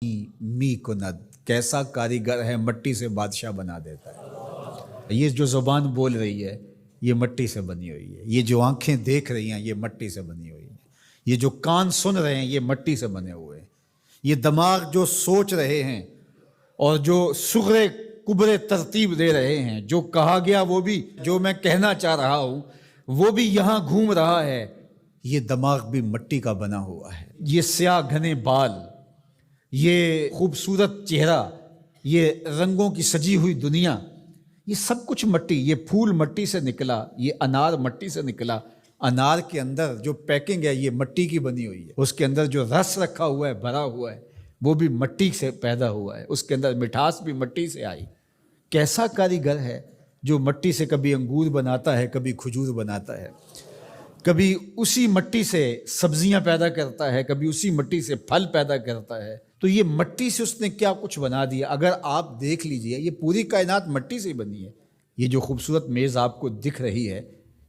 می کند، کیسا کاریگر ہے مٹی سے بادشاہ بنا دیتا ہے۔ یہ جو زبان بول رہی ہے یہ مٹی سے بنی ہوئی ہے، یہ جو آنکھیں دیکھ رہی ہیں یہ مٹی سے بنی ہوئی ہیں، یہ جو کان سن رہے ہیں یہ مٹی سے بنے ہوئے ہیں، یہ دماغ جو سوچ رہے ہیں اور جو صغرے کبرے ترتیب دے رہے ہیں، جو کہا گیا وہ بھی، جو میں کہنا چاہ رہا ہوں وہ بھی یہاں گھوم رہا ہے، یہ دماغ بھی مٹی کا بنا ہوا ہے۔ یہ سیاہ گھنے بال، یہ خوبصورت چہرہ، یہ رنگوں کی سجی ہوئی دنیا، یہ سب کچھ مٹی، یہ پھول مٹی سے نکلا، یہ انار مٹی سے نکلا۔ انار کے اندر جو پیکنگ ہے یہ مٹی کی بنی ہوئی ہے، اس کے اندر جو رس رکھا ہوا ہے، بھرا ہوا ہے، وہ بھی مٹی سے پیدا ہوا ہے، اس کے اندر مٹھاس بھی مٹی سے آئی۔ کیسا کاریگر ہے جو مٹی سے کبھی انگور بناتا ہے، کبھی کھجور بناتا ہے، کبھی اسی مٹی سے سبزیاں پیدا کرتا ہے، کبھی اسی مٹی سے پھل پیدا کرتا ہے۔ تو یہ مٹی سے اس نے کیا کچھ بنا دیا۔ اگر آپ دیکھ لیجئے یہ پوری کائنات مٹی سے بنی ہے۔ یہ جو خوبصورت میز آپ کو دکھ رہی ہے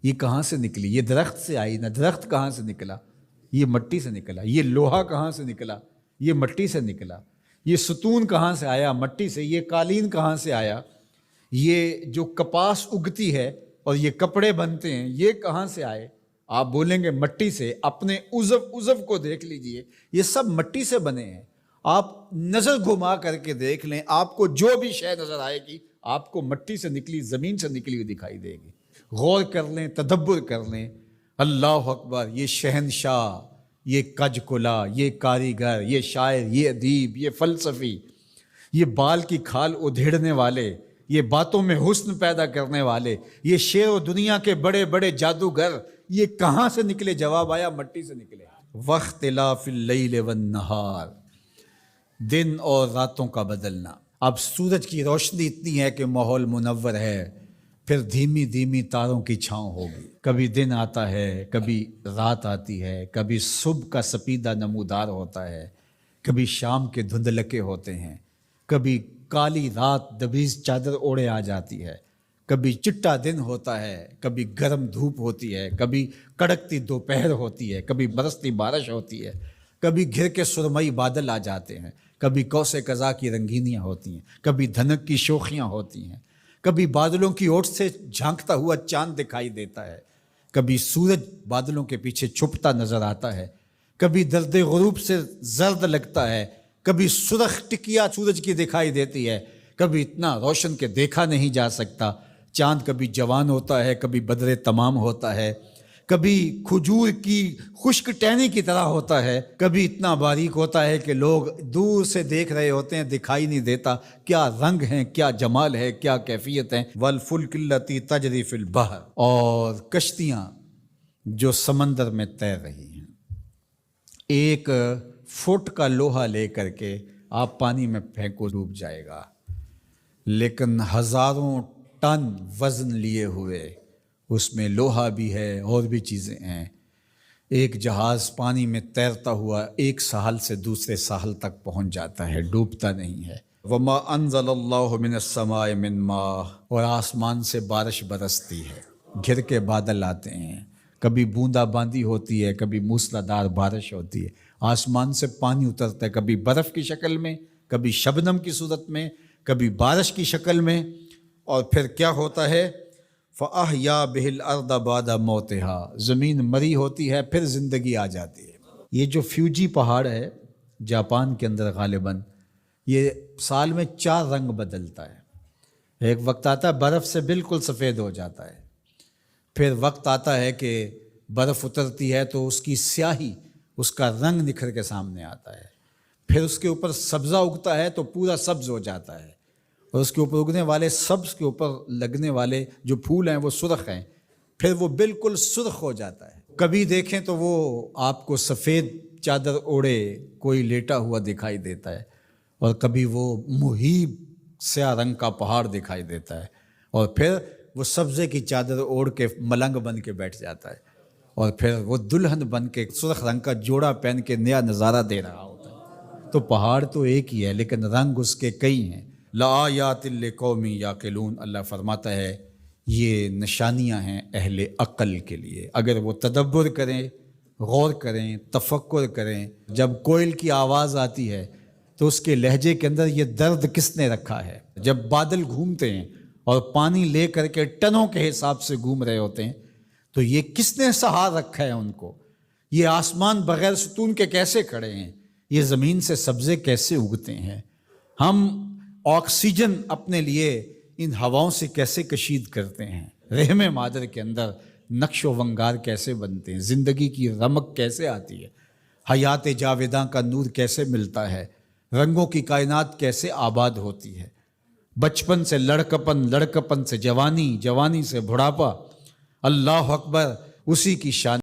یہ کہاں سے نکلی؟ یہ درخت سے آئی نہ، درخت کہاں سے نکلا؟ یہ مٹی سے نکلا۔ یہ لوہا کہاں سے نکلا؟ یہ مٹی سے نکلا۔ یہ ستون کہاں سے آیا؟ مٹی سے۔ یہ قالین کہاں سے آیا؟ یہ جو کپاس اگتی ہے اور یہ کپڑے بنتے ہیں یہ کہاں سے آئے؟ آپ بولیں گے مٹی سے۔ اپنے عضو کو دیکھ لیجئے، یہ سب مٹی سے بنے ہیں۔ آپ نظر گھما کر کے دیکھ لیں، آپ کو جو بھی شے نظر آئے گی آپ کو مٹی سے نکلی، زمین سے نکلی ہوئی دکھائی دے گی۔ غور کر لیں، تدبر کر لیں۔ اللہ اکبر! یہ شہنشاہ، یہ کج کلا، یہ کاریگر، یہ شاعر، یہ ادیب، یہ فلسفی، یہ بال کی کھال ادھیڑنے والے، یہ باتوں میں حسن پیدا کرنے والے، یہ شعر و دنیا کے بڑے بڑے جادوگر، یہ کہاں سے نکلے؟ جواب آیا مٹی سے نکلے۔ واختلاف اللیل والنہار، دن اور راتوں کا بدلنا۔ اب سورج کی روشنی اتنی ہے کہ ماحول منور ہے، پھر دھیمی دھیمی تاروں کی چھاؤں ہوگی۔ کبھی دن آتا ہے، کبھی رات آتی ہے، کبھی صبح کا سپیدہ نمودار ہوتا ہے، کبھی شام کے دھندلکے ہوتے ہیں، کبھی کالی رات دبیز چادر اوڑے آ جاتی ہے، کبھی چٹا دن ہوتا ہے، کبھی گرم دھوپ ہوتی ہے، کبھی کڑکتی دوپہر ہوتی ہے، کبھی برستی بارش ہوتی ہے، کبھی گھر کے سرمئی بادل آ جاتے ہیں، کبھی کوسے قزا کی رنگینیاں ہوتی ہیں، کبھی دھنک کی شوخیاں ہوتی ہیں، کبھی بادلوں کی اوٹ سے جھانکتا ہوا چاند دکھائی دیتا ہے، کبھی سورج بادلوں کے پیچھے چھپتا نظر آتا ہے، کبھی درد غروب سے زرد لگتا ہے، کبھی سرخ ٹکیا سورج کی دکھائی دیتی ہے، کبھی اتنا روشن کہ دیکھا نہیں جا سکتا۔ چاند کبھی جوان ہوتا ہے، کبھی بدر تمام ہوتا ہے، کبھی کھجور کی خشک ٹہنی کی طرح ہوتا ہے، کبھی اتنا باریک ہوتا ہے کہ لوگ دور سے دیکھ رہے ہوتے ہیں، دکھائی نہیں دیتا۔ کیا رنگ ہیں، کیا جمال ہے، کیا کیفیت ہے۔ والفلک التی تجری فی البحر، اور کشتیاں جو سمندر میں تیر رہی ہیں۔ ایک فٹ کا لوہا لے کر کے آپ پانی میں پھینکو ڈوب جائے گا، لیکن ہزاروں ٹن وزن لیے ہوئے اس میں لوہا بھی ہے اور بھی چیزیں ہیں۔ ایک جہاز پانی میں تیرتا ہوا ایک ساحل سے دوسرے ساحل تک پہنچ جاتا ہے، ڈوبتا نہیں ہے۔ وما انزل اللہ من السماء من ماء، اور آسمان سے بارش برستی ہے، گھر کے بادل آتے ہیں، کبھی بوندا باندی ہوتی ہے، کبھی موسلادھار بارش ہوتی ہے، آسمان سے پانی اترتا ہے، کبھی برف کی شکل میں، کبھی شبنم کی صورت میں، کبھی بارش کی شکل میں، اور پھر کیا ہوتا ہے؟ فَأَحْيَا بِهِ الْأَرْضَ بَعْدَ مَوْتِهَا، زمین مری ہوتی ہے پھر زندگی آ جاتی ہے۔ یہ جو فیوجی پہاڑ ہے جاپان کے اندر غالباً، یہ سال میں 4 رنگ بدلتا ہے۔ ایک وقت آتا ہے برف سے بالکل سفید ہو جاتا ہے، پھر وقت آتا ہے کہ برف اترتی ہے تو اس کی سیاہی، اس کا رنگ نکھر کے سامنے آتا ہے، پھر اس کے اوپر سبزہ اگتا ہے تو پورا سبز ہو جاتا ہے، اور اس کے اوپر اگنے والے سبز کے اوپر لگنے والے جو پھول ہیں وہ سرخ ہیں، پھر وہ بالکل سرخ ہو جاتا ہے۔ کبھی دیکھیں تو وہ آپ کو سفید چادر اوڑے کوئی لیٹا ہوا دکھائی دیتا ہے، اور کبھی وہ مہیب سیاہ رنگ کا پہاڑ دکھائی دیتا ہے، اور پھر وہ سبزے کی چادر اوڑھ کے ملنگ بن کے بیٹھ جاتا ہے، اور پھر وہ دلہن بن کے سرخ رنگ کا جوڑا پہن کے نیا نظارہ دے رہا ہوتا ہے۔ تو پہاڑ تو ایک ہی ہے لیکن رنگ اس کے کئی ہیں۔ لآیات لقوم یعقلون، اللہ فرماتا ہے یہ نشانیاں ہیں اہل عقل کے لیے، اگر وہ تدبر کریں، غور کریں، تفکر کریں۔ جب کوئل کی آواز آتی ہے تو اس کے لہجے کے اندر یہ درد کس نے رکھا ہے؟ جب بادل گھومتے ہیں اور پانی لے کر کے ٹنوں کے حساب سے گھوم رہے ہوتے ہیں تو یہ کس نے سہار رکھا ہے ان کو؟ یہ آسمان بغیر ستون کے کیسے کھڑے ہیں؟ یہ زمین سے سبزے کیسے اگتے ہیں؟ ہم آکسیجن اپنے لیے ان ہواؤں سے کیسے کشید کرتے ہیں؟ رحم مادر کے اندر نقش و ونگار کیسے بنتے ہیں؟ زندگی کی رمق کیسے آتی ہے؟ حیات جاویداں کا نور کیسے ملتا ہے؟ رنگوں کی کائنات کیسے آباد ہوتی ہے؟ بچپن سے لڑکپن، لڑکپن سے جوانی، جوانی سے بڑھاپا، اللہ اکبر، اسی کی شان